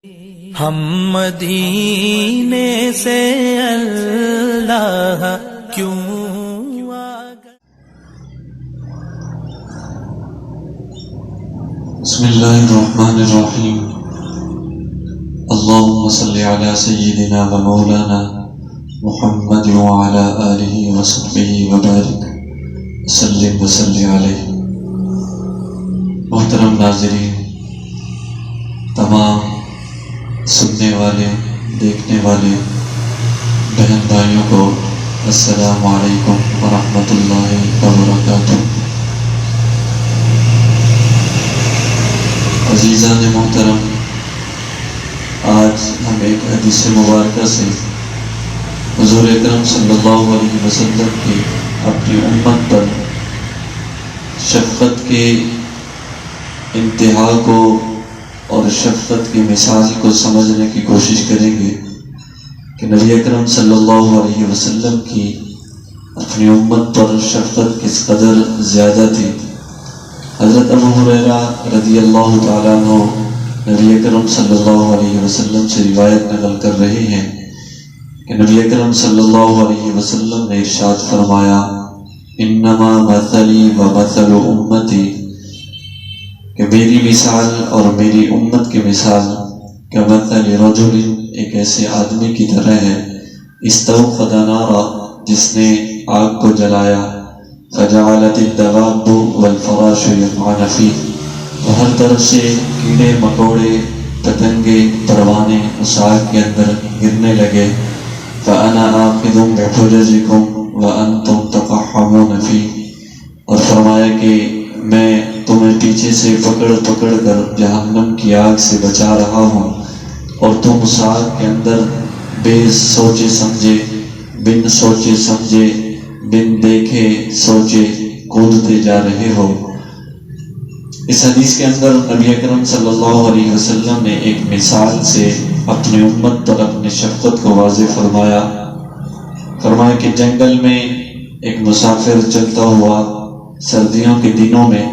ہم مدینے سے اللہ کیوں بسم اللہ الرحمن الرحیم اللہم صلی علی سیدنا و مولانا محمد وعلی آلہ وصحبہ وبارک وسلم وصلی علیہ۔ محترم ناظرین، تمام سننے والے دیکھنے والے بہن بھائیوں کو السلام علیکم ورحمۃ اللہ وبرکاتہ۔ عزیزان محترم، آج ہم ایک حدیث مبارکہ سے حضور اکرم صلی اللہ علیہ وسلم کی اپنی امت پر شفقت کے انتہا کو اور شفقت کی مثال کو سمجھنے کی کوشش کریں گے کہ نبی اکرم صلی اللہ علیہ وسلم کی اپنی امت پر شفقت کس قدر زیادہ تھی۔ حضرت ابو ہریرہ رضی اللہ تعالیٰ عنہ نبی اکرم صلی اللہ علیہ وسلم سے روایت نقل کر رہے ہیں کہ نبی اکرم صلی اللہ علیہ وسلم نے ارشاد فرمایا، انما مثلی و مثل امتی، کہ میری مثال اور میری امت کی مثال کمثل رجل، ایک ایسے آدمی کی طرح ہے، استوقد نارا، جس نے آگ کو جلایا، فجعلت الدواب والفراش يقعن فيه، اور ہر طرف سے کیڑے مکوڑے پتنگے پروانے اس آگ کے اندر گرنے لگے، فانا آخذ بحجزكم وانتم تقحمون فيه، اور فرمایا کہ میں تمہیں پیچھے سے پکڑ پکڑ کر جہنم کی آگ سے بچا رہا ہوں، اور تم اس آگ کے اندر بے سوچے سمجھے، بن سوچے سمجھے، بن دیکھے سوچے کودتے جا رہے ہو۔ اس حدیث کے اندر نبی اکرم صلی اللہ علیہ وسلم نے ایک مثال سے اپنی امت پر اپنی شفقت کو واضح فرمایا کہ جنگل میں ایک مسافر چلتا ہوا سردیوں کے دنوں میں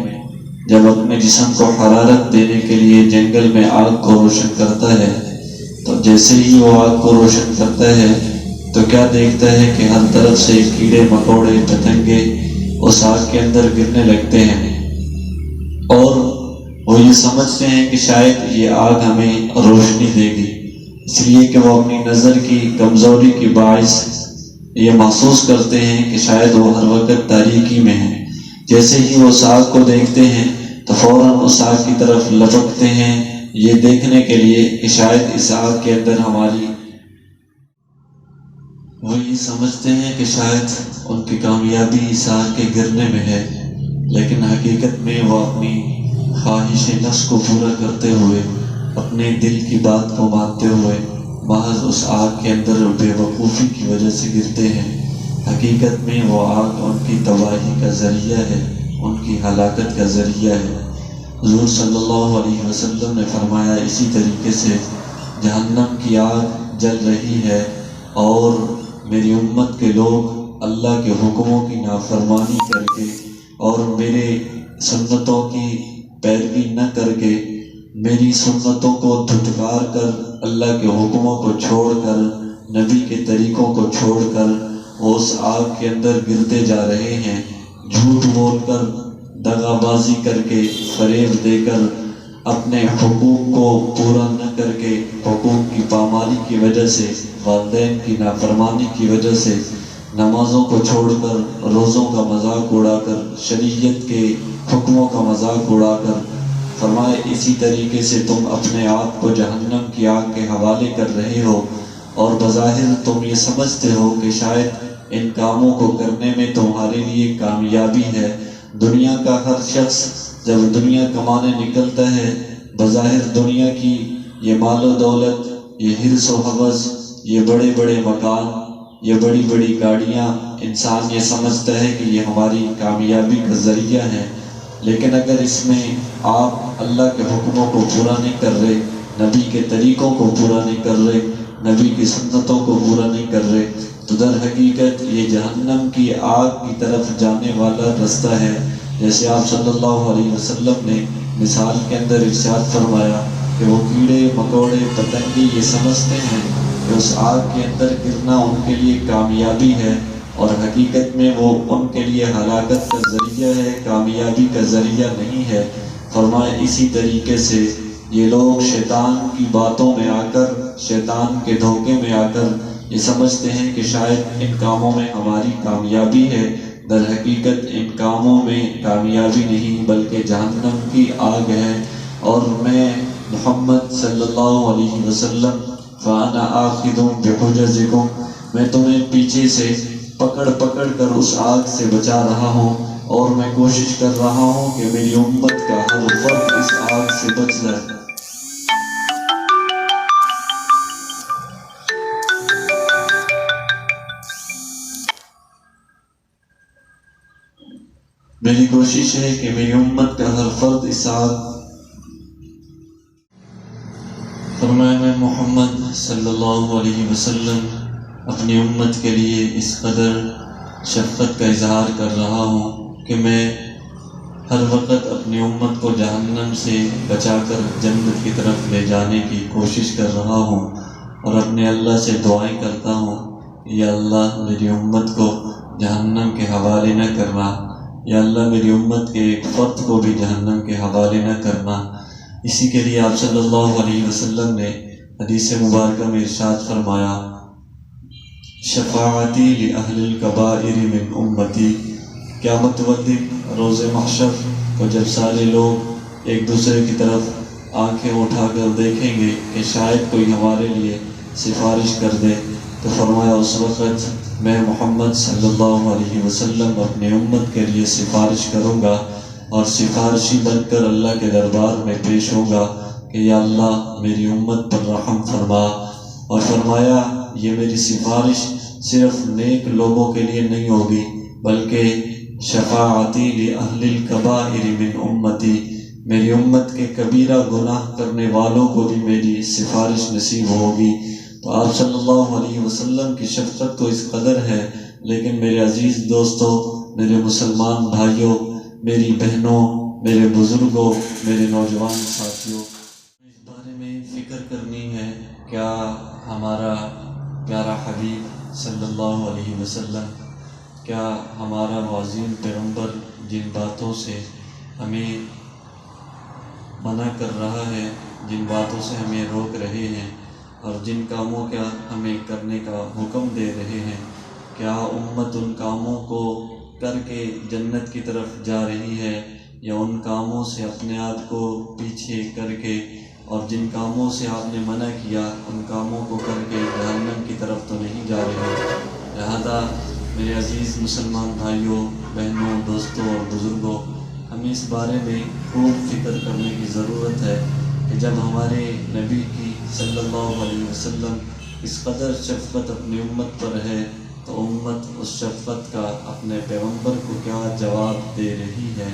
جب اپنے جسم کو حرارت دینے کے لیے جنگل میں آگ کو روشن کرتا ہے، تو جیسے ہی وہ آگ کو روشن کرتا ہے تو کیا دیکھتا ہے کہ ہر طرف سے کیڑے مکوڑے پتنگے اس آگ کے اندر گرنے لگتے ہیں، اور وہ یہ سمجھتے ہیں کہ شاید یہ آگ ہمیں روشنی دے گی، اس لیے کہ وہ اپنی نظر کی کمزوری کی باعث یہ محسوس کرتے ہیں کہ شاید وہ ہر وقت تاریکی میں ہیں۔ جیسے ہی وہ اس آگ کو دیکھتے ہیں تو فوراً اس آگ کی طرف لپکتے ہیں، یہ دیکھنے کے لیے کہ شاید اس آگ کے اندر ہماری، وہ یہ سمجھتے ہیں کہ شاید ان کی کامیابی اس آگ کے گرنے میں ہے، لیکن حقیقت میں وہ اپنی خواہش نفس کو پورا کرتے ہوئے، اپنے دل کی بات کو مانتے ہوئے محض اس آگ کے اندر بے وقوفی کی وجہ سے گرتے ہیں۔ حقیقت میں وہ آگ ان کی تباہی کا ذریعہ ہے، ان کی ہلاکت کا ذریعہ ہے۔ حضور صلی اللہ علیہ وسلم نے فرمایا، اسی طریقے سے جہنم کی آگ جل رہی ہے اور میری امت کے لوگ اللہ کے حکموں کی نافرمانی کر کے اور میرے سنتوں کی پیروی نہ کر کے، میری سنتوں کو دھتکار کر، اللہ کے حکموں کو چھوڑ کر، نبی کے طریقوں کو چھوڑ کر وہ اس آگ کے اندر گرتے جا رہے ہیں، جھوٹ بول کر، دغا بازی کر کے، فریب دے کر، اپنے حقوق کو پورا نہ کر کے، حقوق کی پامالی کی وجہ سے، والدین کی نافرمانی کی وجہ سے، نمازوں کو چھوڑ کر، روزوں کا مذاق اڑا کر، شریعت کے حکموں کا مذاق اڑا کر، فرمائے اسی طریقے سے تم اپنے آپ کو جہنم کی آگ کے حوالے کر رہے ہو، اور بظاہر تم یہ سمجھتے ہو کہ شاید ان کاموں کو کرنے میں تمہارے لیے کامیابی ہے۔ دنیا کا ہر شخص جب دنیا کمانے نکلتا ہے، بظاہر دنیا کی یہ مال و دولت، یہ حرص و حوث، یہ بڑے بڑے مکان، یہ بڑی بڑی گاڑیاں، انسان یہ سمجھتا ہے کہ یہ ہماری کامیابی کا ذریعہ ہے، لیکن اگر اس میں آپ اللہ کے حکموں کو پورا نہیں کر رہے، نبی کے طریقوں کو پورا نہیں کر رہے، نبی کی سنتوں کو پورا نہیں کر رہے، تو در حقیقت یہ جہنم کی آگ کی طرف جانے والا رستہ ہے۔ جیسے آپ صلی اللہ علیہ وسلم نے مثال کے اندر ارشاد فرمایا کہ وہ کیڑے مکوڑے پتنگے یہ سمجھتے ہیں کہ اس آگ کے اندر گرنا ان کے لیے کامیابی ہے، اور حقیقت میں وہ ان کے لیے ہلاکت کا ذریعہ ہے، کامیابی کا ذریعہ نہیں ہے۔ فرمایا اسی طریقے سے یہ لوگ شیطان کی باتوں میں آ کر، شیطان کے دھوکے میں آ کر یہ سمجھتے ہیں کہ شاید ان کاموں میں ہماری کامیابی ہے، در حقیقت ان کاموں میں کامیابی نہیں بلکہ جہنم کی آگ ہے۔ اور میں محمد صلی اللہ علیہ وسلم فَأَنَا آخِذٌ بِحُجَزِكُمْ، میں تمہیں پیچھے سے پکڑ پکڑ کر اس آگ سے بچا رہا ہوں، اور میں کوشش کر رہا ہوں کہ میری امت کا ہر فرد اس آگ سے بچ جائے۔ میری کوشش ہے کہ میری امت کا ہر فرد اس آگ۔ فرمایا میں محمد صلی اللہ علیہ وسلم اپنی امت کے لیے اس قدر شفقت کا اظہار کر رہا ہوں کہ میں ہر وقت اپنی امت کو جہنم سے بچا کر جنت کی طرف لے جانے کی کوشش کر رہا ہوں، اور اپنے اللہ سے دعائیں کرتا ہوں، یا اللہ میری امت کو جہنم کے حوالے نہ کرنا، یا اللہ میری امت کے ایک فرد کو بھی جہنم کے حوالے نہ کرنا۔ اسی کے لیے آپ صلی اللہ علیہ وسلم نے حدیث مبارکہ میں ارشاد فرمایا، شفاعتی لأہل الکبائر من امتی، قیامت والے دن روز محشر کو جب سارے لوگ ایک دوسرے کی طرف آنکھیں اٹھا کر دیکھیں گے کہ شاید کوئی ہمارے لیے سفارش کر دے، تو فرمایا اس وقت میں محمد صلی اللہ علیہ وسلم اپنی امت کے لیے سفارش کروں گا، اور سفارشی بن کر اللہ کے دربار میں پیش ہوگا کہ یا اللہ میری امت پر رحم فرما۔ اور فرمایا یہ میری سفارش صرف نیک لوگوں کے لیے نہیں ہوگی بلکہ شفاعتی لأہل الکبائر من امتی، میری امت کے کبیرہ گناہ کرنے والوں کو بھی میری سفارش نصیب ہوگی۔ تو آپ صلی اللہ علیہ وسلم کی شفقت تو اس قدر ہے، لیکن میرے عزیز دوستوں، میرے مسلمان بھائیوں، میری بہنوں، میرے بزرگوں، میرے نوجوان ساتھیوں، اس بارے میں فکر کرنی ہے کیا ہمارا پیارا حبیب صلی اللہ علیہ وسلم، کیا ہمارا عظیم پیغمبر جن باتوں سے ہمیں منع کر رہا ہے، جن باتوں سے ہمیں روک رہے ہیں، اور جن کاموں کا ہمیں کرنے کا حکم دے رہے ہیں، کیا امت ان کاموں کو کر کے جنت کی طرف جا رہی ہے، یا ان کاموں سے اپنے آپ کو پیچھے کر کے، اور جن کاموں سے آپ نے منع کیا ان کاموں کو کر کے جہنم کی طرف تو نہیں جا رہے؟ لہذا میرے عزیز مسلمان بھائیوں، بہنوں، دوستوں اور بزرگوں، ہمیں اس بارے میں خوب فکر کرنے کی ضرورت ہے کہ جب ہمارے نبی کی صلی اللہ علیہ وسلم اس قدر شفقت اپنی امت پر ہے، تو امت اس شفقت کا اپنے پیغمبر کو کیا جواب دے رہی ہے۔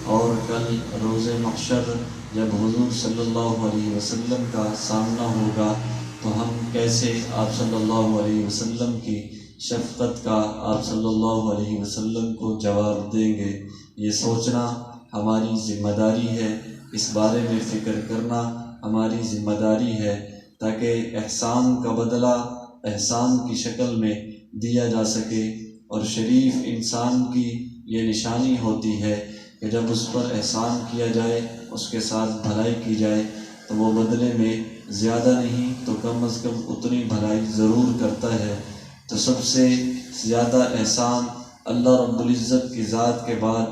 اور کل روز محشر جب حضور صلی اللہ علیہ وسلم کا سامنا ہوگا تو ہم کیسے آپ صلی اللہ علیہ وسلم کی شفقت کا، آپ صلی اللہ علیہ وسلم کو جواب دیں گے، یہ سوچنا ہماری ذمہ داری ہے، اس بارے میں فکر کرنا ہماری ذمہ داری ہے، تاکہ احسان کا بدلہ احسان کی شکل میں دیا جا سکے۔ اور شریف انسان کی یہ نشانی ہوتی ہے کہ جب اس پر احسان کیا جائے، اس کے ساتھ بھلائی کی جائے، تو وہ بدلے میں زیادہ نہیں تو کم از کم اتنی بھلائی ضرور کرتا ہے۔ تو سب سے زیادہ احسان اللہ رب العزت کی ذات کے بعد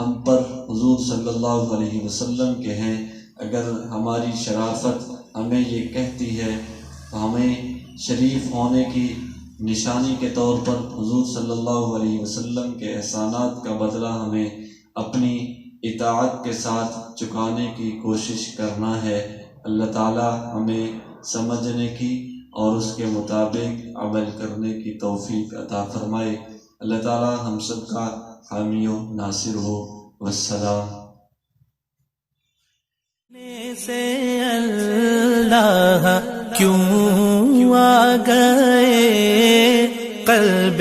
ہم پر حضور صلی اللہ علیہ وسلم کے ہیں۔ اگر ہماری شرافت ہمیں یہ کہتی ہے تو ہمیں شریف ہونے کی نشانی کے طور پر حضور صلی اللہ علیہ وسلم کے احسانات کا بدلہ ہمیں اپنی اطاعت کے ساتھ چکانے کی کوشش کرنا ہے۔ اللہ تعالی ہمیں سمجھنے کی اور اس کے مطابق عمل کرنے کی توفیق عطا فرمائے۔ اللہ تعالی ہم سب کا حامی و ناصر ہو۔ والسلام۔ سے اللہ کیوں آ گئے قلب